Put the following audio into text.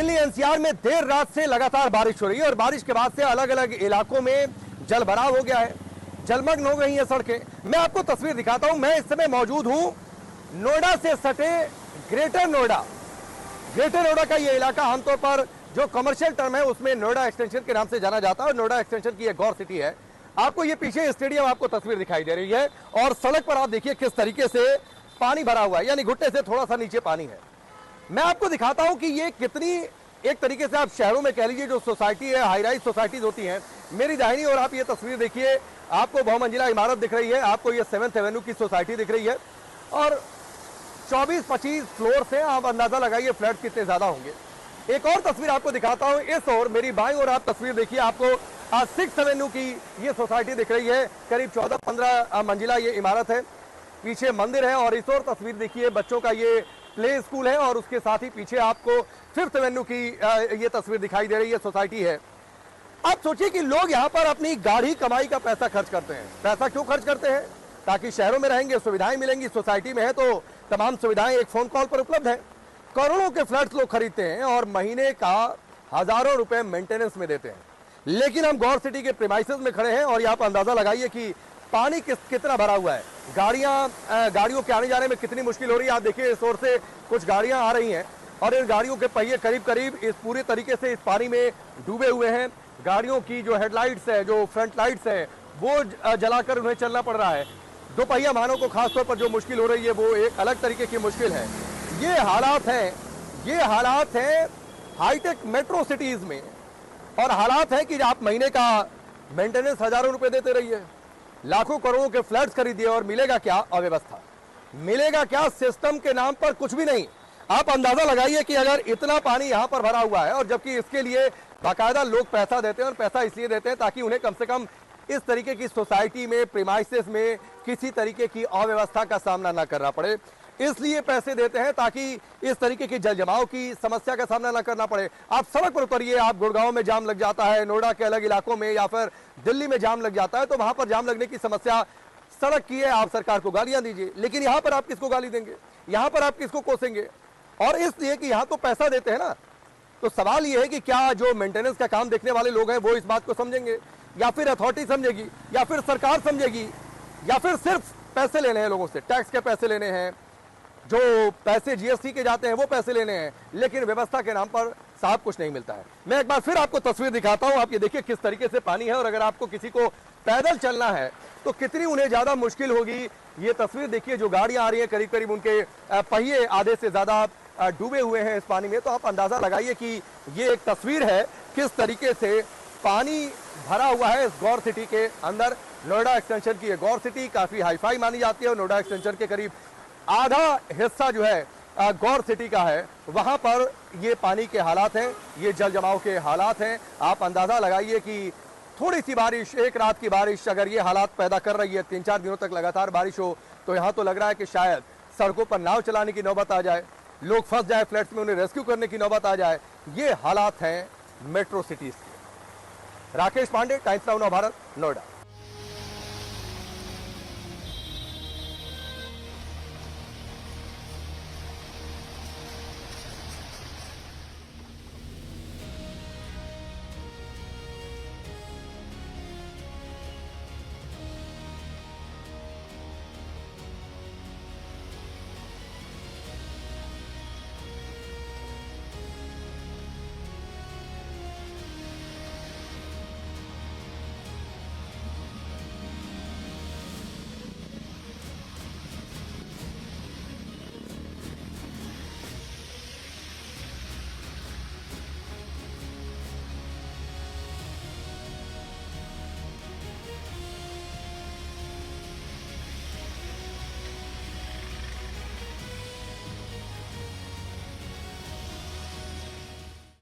Delhi NCR में देर रात से लगातार बारिश हो रही है और बारिश के बाद से अलग अलग इलाकों में जल भराव हो गया है, जलमग्न हो गई हैं सड़कें। मैं आपको तस्वीर दिखाता हूं। मैं इस समय मौजूद हूं नोएडा से सटे ग्रेटर नोएडा। ग्रेटर नोएडा का ये इलाका आमतौर पर जो कमर्शियल टर्म है उसमें नोएडा एक्सटेंशन के नाम से जाना जाता है और नोएडा एक्सटेंशन की एक गौर सिटी है। आपको ये पीछे स्टेडियम आपको तस्वीर दिखाई दे रही है और सड़क पर आप देखिए किस तरीके से पानी भरा हुआ है, यानी घुटने से थोड़ा सा नीचे पानी है। मैं आपको दिखाता हूं कि ये कितनी, एक तरीके से आप शहरों में कह लीजिए जो सोसाइटी है, हाई राइज सोसाइटीज होती हैं। मेरी दाहिनी और आप ये तस्वीर देखिए, आपको बहुमंजिला इमारत दिख रही है, आपको ये 7th एवेन्यू की सोसाइटी दिख रही है और 24-25 फ्लोर से आप अंदाजा लगाइए फ्लैट कितने ज्यादा होंगे। एक और तस्वीर आपको दिखाता हूं, इस और मेरी बाईं और आप तस्वीर देखिए, आपको 6th एवेन्यू की ये सोसाइटी दिख रही है। करीब 14-15 मंजिला ये इमारत है, पीछे मंदिर है और इस और तस्वीर देखिए, बच्चों का ये प्ले स्कूल है और उसके साथ ही पीछे आपको 5th एवेन्यू की ये तस्वीर दिखाई दे रही है, सोसाइटी है। आप सोचिए कि लोग यहाँ पर अपनी गाढ़ी कमाई का पैसा खर्च करते हैं। पैसा क्यों खर्च करते हैं? ताकि शहरों में रहेंगे, सुविधाएं मिलेंगी। सोसाइटी में है तो तमाम सुविधाएं एक फोन कॉल पर उपलब्ध है। करोड़ों के फ्लैट्स लोग खरीदते हैं और महीने का हजारों रुपए मेंटेनेंस में देते हैं। लेकिन हम गौर सिटी के प्रीमाइसेस में खड़े हैं और यहाँ पर अंदाजा लगाइए कि पानी कितना भरा हुआ है। गाड़ियों के आने जाने में कितनी मुश्किल हो रही है। आप देखिए इस ओर से कुछ गाड़ियां आ रही हैं और इन गाड़ियों के पहिए करीब करीब इस पूरे तरीके से इस पानी में डूबे हुए हैं। गाड़ियों की जो हेडलाइट्स है, जो फ्रंट लाइट्स है, वो जलाकर उन्हें चलना पड़ रहा है। दोपहिया वाहनों को खासतौर पर जो मुश्किल हो रही है वो एक अलग तरीके की मुश्किल है। ये हालात हैं हाईटेक मेट्रो सिटीज में और हालात है कि आप महीने का मेंटेनेंस हजारों रुपए देते रहिए, लाखों करोड़ों के फ्लैट्स खरीदिए और मिलेगा क्या? अव्यवस्था। मिलेगा क्या? सिस्टम के नाम पर कुछ भी नहीं। आप अंदाजा लगाइए कि अगर इतना पानी यहां पर भरा हुआ है और जबकि इसके लिए बाकायदा लोग पैसा देते हैं और पैसा इसलिए देते हैं ताकि उन्हें कम से कम इस तरीके की सोसाइटी में, प्रीमाइसेस में किसी तरीके की अव्यवस्था का सामना ना करना पड़े। इसलिए पैसे देते हैं ताकि इस तरीके की जल जमाव की समस्या का सामना ना करना पड़े। आप सड़क पर उतरिए, आप गुड़गांव में जाम लग जाता है, नोएडा के अलग इलाकों में या फिर दिल्ली में जाम लग जाता है, तो वहां पर जाम लगने की समस्या सड़क की है। आप सरकार को गालियां दीजिए, लेकिन यहां पर आप किसको गाली देंगे? यहां पर आप किसको कोसेंगे? और इसलिए कि यहां तो पैसा देते हैं ना, तो सवाल यह है कि क्या जो मेंटेनेंस का काम देखने वाले लोग हैं वो इस बात को समझेंगे, या फिर अथॉरिटी समझेगी, या फिर सरकार समझेगी, या फिर सिर्फ पैसे लेने हैं लोगों से, टैक्स के पैसे लेने हैं, जो पैसे जीएसटी के जाते हैं वो पैसे लेने हैं, लेकिन व्यवस्था के नाम पर साहब कुछ नहीं मिलता है। मैं एक बार फिर आपको तस्वीर दिखाता हूं। आप ये देखिए किस तरीके से पानी है और अगर आपको किसी को पैदल चलना है तो कितनी उन्हें ज्यादा मुश्किल होगी। ये तस्वीर देखिए, जो गाड़ियां आ रही हैं करीब करीब उनके पहिए आधे से ज्यादा डूबे हुए हैं इस पानी में। तो आप अंदाजा लगाइए कि ये एक तस्वीर है किस तरीके से पानी भरा हुआ है इस गौर सिटी के अंदर। नोएडा एक्सटेंशन की ये गौर सिटी काफी हाईफाई मानी जाती है और नोएडा एक्सटेंशन के करीब आधा हिस्सा जो है गौर सिटी का है, वहां पर ये पानी के हालात हैं, ये जल जमाव के हालात हैं। आप अंदाजा लगाइए कि थोड़ी सी बारिश, एक रात की बारिश अगर ये हालात पैदा कर रही है, 3-4 दिनों तक लगातार बारिश हो, तो यहां तो लग रहा है कि शायद सड़कों पर नाव चलाने की नौबत आ जाए, लोग फंस जाए फ्लैट्स में, उन्हें रेस्क्यू करने की नौबत आ जाए। ये हालात हैं मेट्रो सिटीज के। राकेश पांडे, टाइम्स नाउ नव भारत, नोएडा।